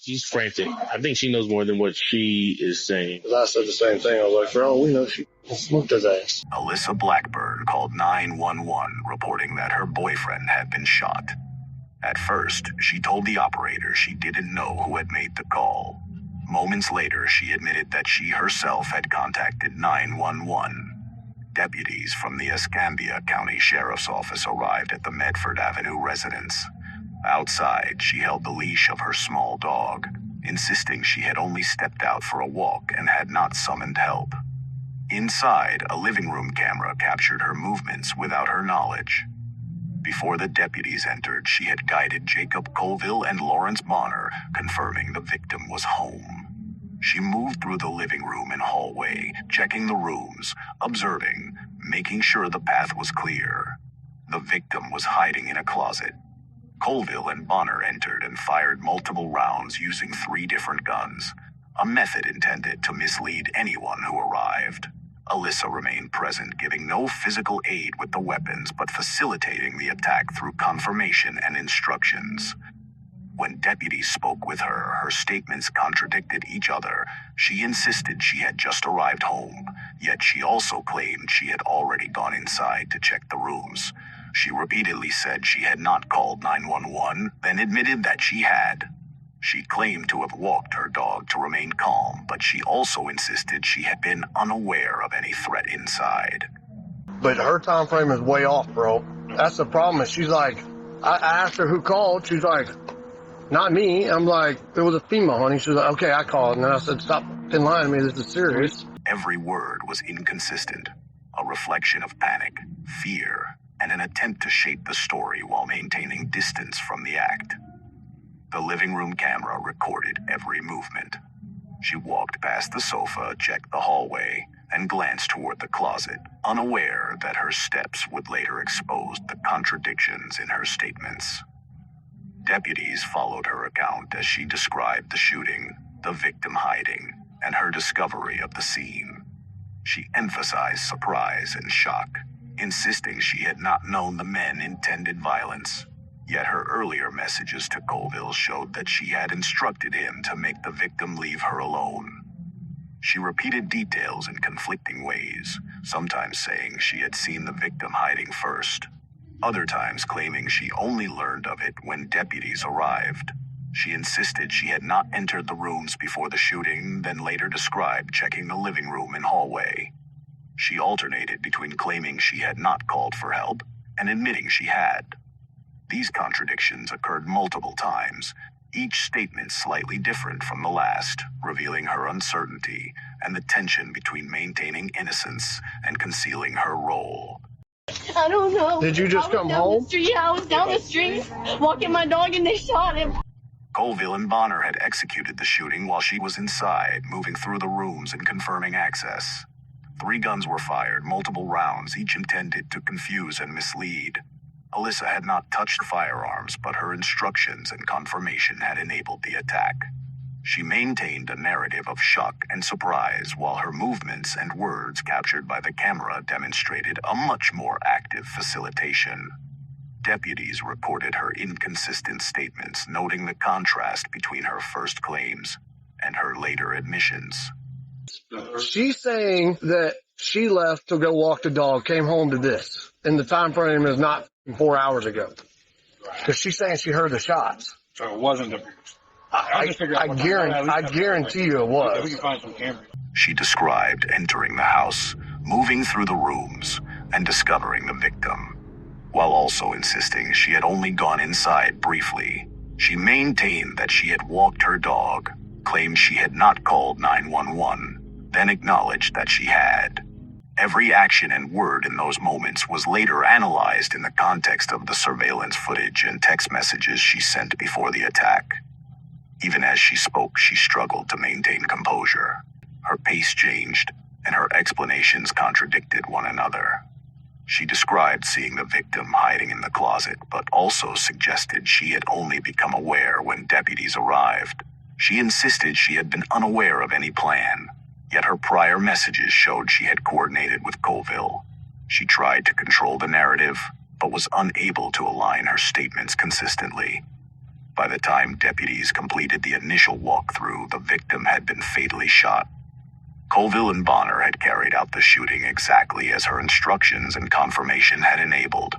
She's frantic. I think she knows more than what she is saying. I said the same thing. I was like, for all we know, she smoked his ass. Alyssa Blackburn called 911, reporting that her boyfriend had been shot. At first, she told the operator she didn't know who had made the call. Moments later, she admitted that she herself had contacted 911. Deputies from the Escambia County Sheriff's Office arrived at the Medford Avenue residence. Outside, she held the leash of her small dog, insisting she had only stepped out for a walk and had not summoned help. Inside, a living room camera captured her movements without her knowledge. Before the deputies entered, she had guided Jacob Colville and Lawrence Bonner, confirming the victim was home. She moved through the living room and hallway, checking the rooms, observing, making sure the path was clear. The victim was hiding in a closet. Colville and Bonner entered and fired multiple rounds using 3 different guns, a method intended to mislead anyone who arrived. Alyssa remained present, giving no physical aid with the weapons, but facilitating the attack through confirmation and instructions. When deputies spoke with her, her statements contradicted each other. She insisted she had just arrived home, yet she also claimed she had already gone inside to check the rooms. She repeatedly said she had not called 911, then admitted that she had. She claimed to have walked her dog to remain calm, but she also insisted she had been unaware of any threat inside. But her time frame is way off, bro. That's the problem. She's like, I asked her who called. She's like, not me. I'm like, it was a female, honey. She's like, okay, I called. And then I said, stop lying to me. This is serious. Every word was inconsistent, a reflection of panic, fear, and an attempt to shape the story while maintaining distance from the act. The living room camera recorded every movement. She walked past the sofa, checked the hallway, and glanced toward the closet, unaware that her steps would later expose the contradictions in her statements. Deputies followed her account as she described the shooting, the victim hiding, and her discovery of the scene. She emphasized surprise and shock, insisting she had not known the men intended violence. Yet her earlier messages to Colville showed that she had instructed him to make the victim leave her alone. She repeated details in conflicting ways, sometimes saying she had seen the victim hiding first, other times claiming she only learned of it when deputies arrived. She insisted she had not entered the rooms before the shooting, then later described checking the living room and hallway. She alternated between claiming she had not called for help and admitting she had. These contradictions occurred multiple times, each statement slightly different from the last, revealing her uncertainty and the tension between maintaining innocence and concealing her role. I don't know. Did you just come home? Yeah, I was down the street walking my dog and they shot him. Colville and Bonner had executed the shooting while she was inside, moving through the rooms and confirming access. 3 guns were fired, multiple rounds, each intended to confuse and mislead. Alyssa had not touched firearms, but her instructions and confirmation had enabled the attack. She maintained a narrative of shock and surprise, while her movements and words captured by the camera demonstrated a much more active facilitation. Deputies reported her inconsistent statements, noting the contrast between her first claims and her later admissions. She's saying that she left to go walk the dog, came home to this, and the time frame is not 4 hours ago. Because she's saying she heard the shots. So it wasn't the... I guarantee you it was. We can find some cameras. She described entering the house, moving through the rooms, and discovering the victim. While also insisting she had only gone inside briefly, she maintained that she had walked her dog, claimed she had not called 911, then acknowledged that she had. Every action and word in those moments was later analyzed in the context of the surveillance footage and text messages she sent before the attack. Even as she spoke, she struggled to maintain composure. Her pace changed, and her explanations contradicted one another. She described seeing the victim hiding in the closet, but also suggested she had only become aware when deputies arrived. She insisted she had been unaware of any plan, yet her prior messages showed she had coordinated with Colville. She tried to control the narrative, but was unable to align her statements consistently. By the time deputies completed the initial walkthrough, the victim had been fatally shot. Colville and Bonner had carried out the shooting exactly as her instructions and confirmation had enabled.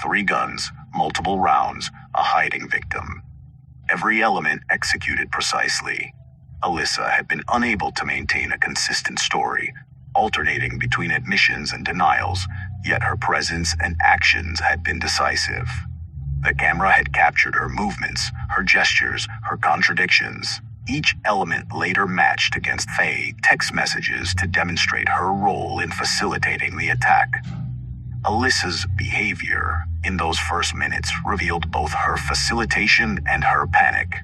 3 guns, multiple rounds, a hiding victim. Every element executed precisely. Alyssa had been unable to maintain a consistent story, alternating between admissions and denials, yet her presence and actions had been decisive. The camera had captured her movements, her gestures, her contradictions. Each element later matched against Faye text messages to demonstrate her role in facilitating the attack. Alyssa's behavior in those first minutes revealed both her facilitation and her panic.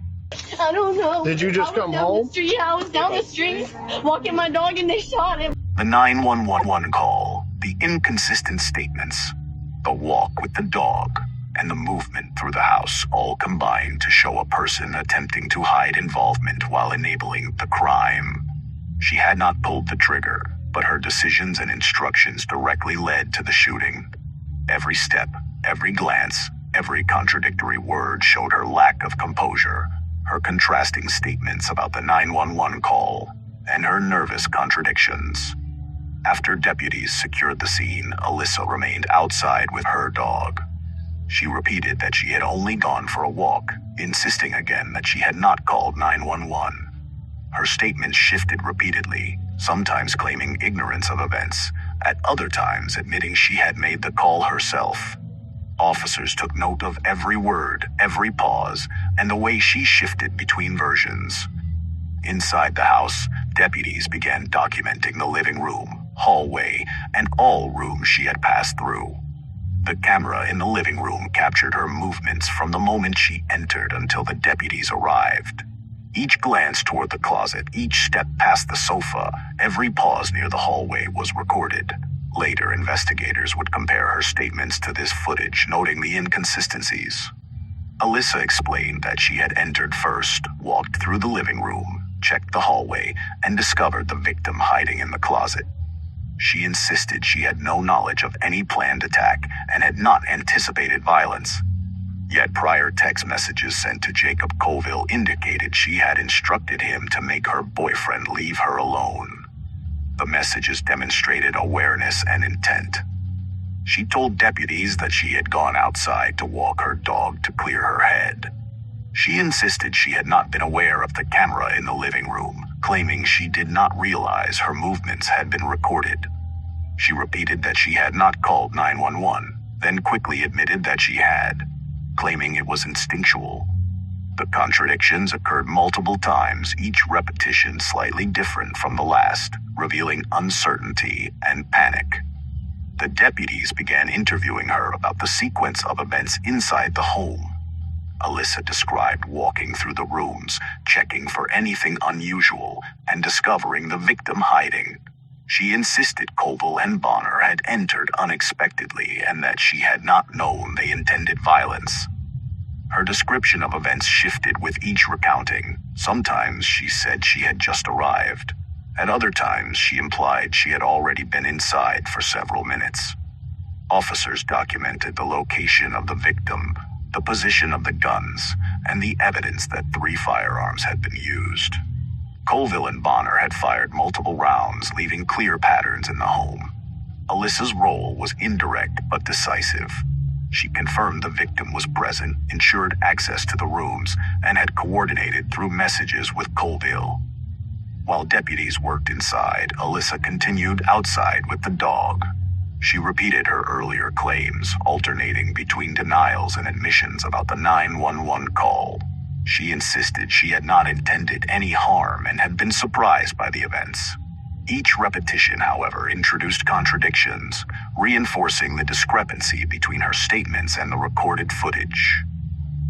I don't know. Did you just come home? I was down the street walking my dog and they shot him. The 911 call, the inconsistent statements, the walk with the dog, and the movement through the house all combined to show a person attempting to hide involvement while enabling the crime. She had not pulled the trigger, but her decisions and instructions directly led to the shooting. Every step, every glance, every contradictory word showed her lack of composure, her contrasting statements about the 911 call, and her nervous contradictions. After deputies secured the scene, Alyssa remained outside with her dog. She repeated that she had only gone for a walk, insisting again that she had not called 911. Her statements shifted repeatedly, sometimes claiming ignorance of events, at other times admitting she had made the call herself. Officers took note of every word, every pause, and the way she shifted between versions. Inside the house, deputies began documenting the living room, hallway, and all rooms she had passed through. The camera in the living room captured her movements from the moment she entered until the deputies arrived. Each glance toward the closet, each step past the sofa, every pause near the hallway was recorded. Later, investigators would compare her statements to this footage, noting the inconsistencies. Alyssa explained that she had entered first, walked through the living room, checked the hallway, and discovered the victim hiding in the closet. She insisted she had no knowledge of any planned attack and had not anticipated violence. Yet prior text messages sent to Jacob Colville indicated she had instructed him to make her boyfriend leave her alone. The messages demonstrated awareness and intent. She told deputies that she had gone outside to walk her dog to clear her head. She insisted she had not been aware of the camera in the living room, claiming she did not realize her movements had been recorded. She repeated that she had not called 911, then quickly admitted that she had, claiming it was instinctual. The contradictions occurred multiple times, each repetition slightly different from the last, revealing uncertainty and panic. The deputies began interviewing her about the sequence of events inside the home. Alyssa described walking through the rooms, checking for anything unusual, and discovering the victim hiding. She insisted Colville and Bonner had entered unexpectedly and that she had not known they intended violence. Her description of events shifted with each recounting. Sometimes she said she had just arrived. At other times, she implied she had already been inside for several minutes. Officers documented the location of the victim, the position of the guns, and the evidence that 3 firearms had been used. Colville and Bonner had fired multiple rounds, leaving clear patterns in the home. Alyssa's role was indirect but decisive. She confirmed the victim was present, ensured access to the rooms, and had coordinated through messages with Colville. While deputies worked inside, Alyssa continued outside with the dog. She repeated her earlier claims, alternating between denials and admissions about the 911 call. She insisted she had not intended any harm and had been surprised by the events. Each repetition, however, introduced contradictions, reinforcing the discrepancy between her statements and the recorded footage.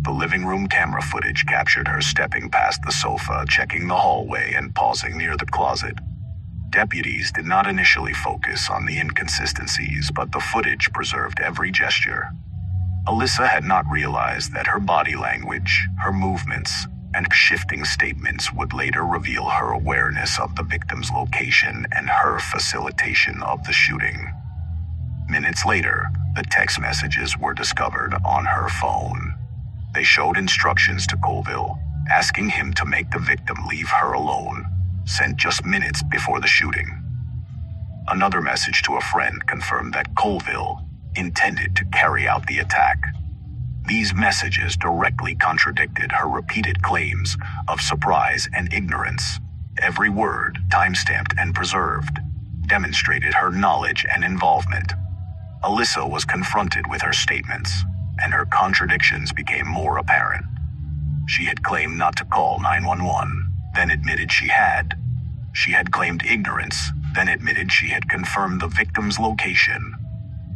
The living room camera footage captured her stepping past the sofa, checking the hallway, and pausing near the closet. Deputies did not initially focus on the inconsistencies, but the footage preserved every gesture. Alyssa had not realized that her body language, her movements, and shifting statements would later reveal her awareness of the victim's location and her facilitation of the shooting. Minutes later, the text messages were discovered on her phone. They showed instructions to Colville, asking him to make the victim leave her alone, sent just minutes before the shooting. Another message to a friend confirmed that Colville intended to carry out the attack. These messages directly contradicted her repeated claims of surprise and ignorance. Every word, timestamped and preserved, demonstrated her knowledge and involvement. Alyssa was confronted with her statements, and her contradictions became more apparent. She had claimed not to call 911, then admitted she had. She had claimed ignorance, then admitted she had confirmed the victim's location.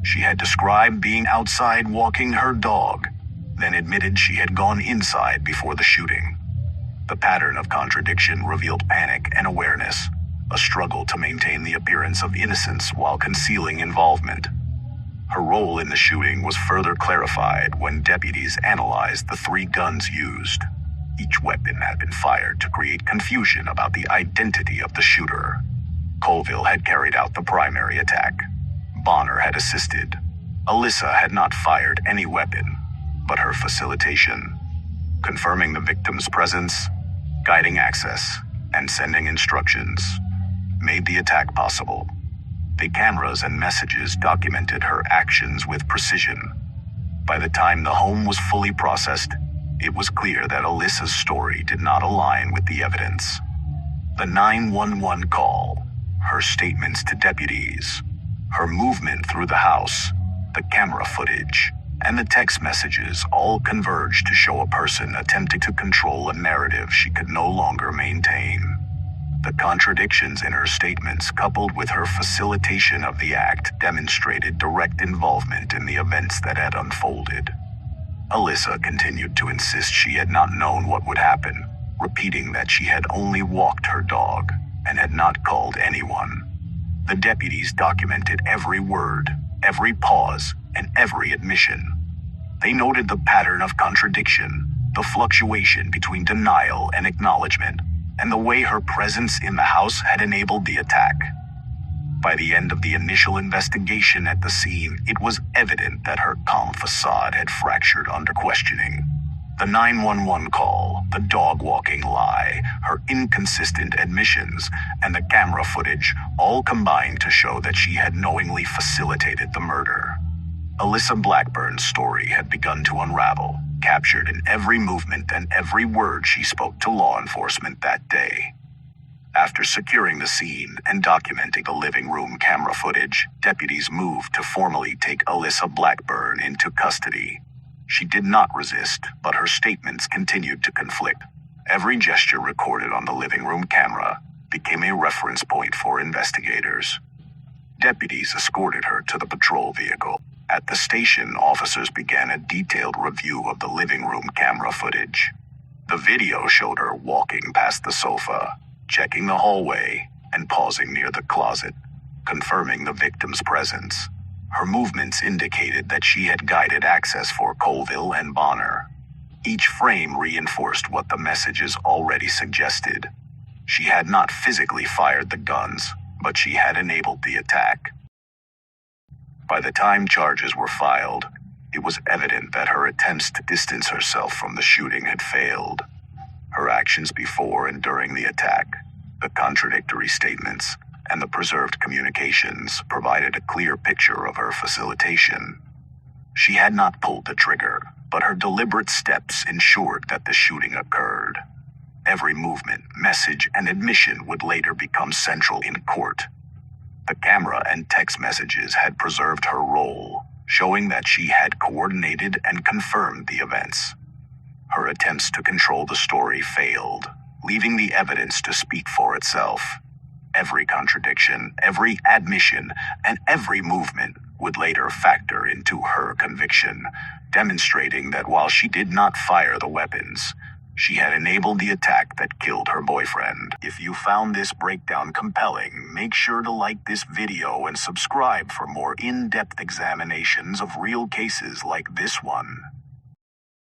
She had described being outside walking her dog, then admitted she had gone inside before the shooting. The pattern of contradiction revealed panic and awareness, a struggle to maintain the appearance of innocence while concealing involvement. Her role in the shooting was further clarified when deputies analyzed the 3 guns used. Each weapon had been fired to create confusion about the identity of the shooter. Colville had carried out the primary attack. Bonner had assisted. Alyssa had not fired any weapon, but her facilitation, confirming the victim's presence, guiding access, and sending instructions, made the attack possible. The cameras and messages documented her actions with precision. By the time the home was fully processed, it was clear that Alyssa's story did not align with the evidence. The 911 call, her statements to deputies, her movement through the house, the camera footage, and the text messages all converged to show a person attempting to control a narrative she could no longer maintain. The contradictions in her statements, coupled with her facilitation of the act, demonstrated direct involvement in the events that had unfolded. Alyssa continued to insist she had not known what would happen, repeating that she had only walked her dog and had not called anyone. The deputies documented every word, every pause, and every admission. They noted the pattern of contradiction, the fluctuation between denial and acknowledgement, and the way her presence in the house had enabled the attack. By the end of the initial investigation at the scene, it was evident that her calm facade had fractured under questioning. The 911 call, the dog-walking lie, her inconsistent admissions, and the camera footage all combined to show that she had knowingly facilitated the murder. Alyssa Blackburn's story had begun to unravel, captured in every movement and every word she spoke to law enforcement that day. After securing the scene and documenting the living room camera footage, deputies moved to formally take Alyssa Blackburn into custody. She did not resist, but her statements continued to conflict. Every gesture recorded on the living room camera became a reference point for investigators. Deputies escorted her to the patrol vehicle. At the station, officers began a detailed review of the living room camera footage. The video showed her walking past the sofa, checking the hallway, and pausing near the closet, confirming the victim's presence. Her movements indicated that she had guided access for Colville and Bonner. Each frame reinforced what the messages already suggested. She had not physically fired the guns, but she had enabled the attack. By the time charges were filed, it was evident that her attempts to distance herself from the shooting had failed. Her actions before and during the attack, the contradictory statements, and the preserved communications provided a clear picture of her facilitation. She had not pulled the trigger, but her deliberate steps ensured that the shooting occurred. Every movement, message, and admission would later become central in court. The camera and text messages had preserved her role, showing that she had coordinated and confirmed the events. Her attempts to control the story failed, leaving the evidence to speak for itself. Every contradiction, every admission, and every movement would later factor into her conviction, demonstrating that while she did not fire the weapons, she had enabled the attack that killed her boyfriend. If you found this breakdown compelling, make sure to like this video and subscribe for more in-depth examinations of real cases like this one.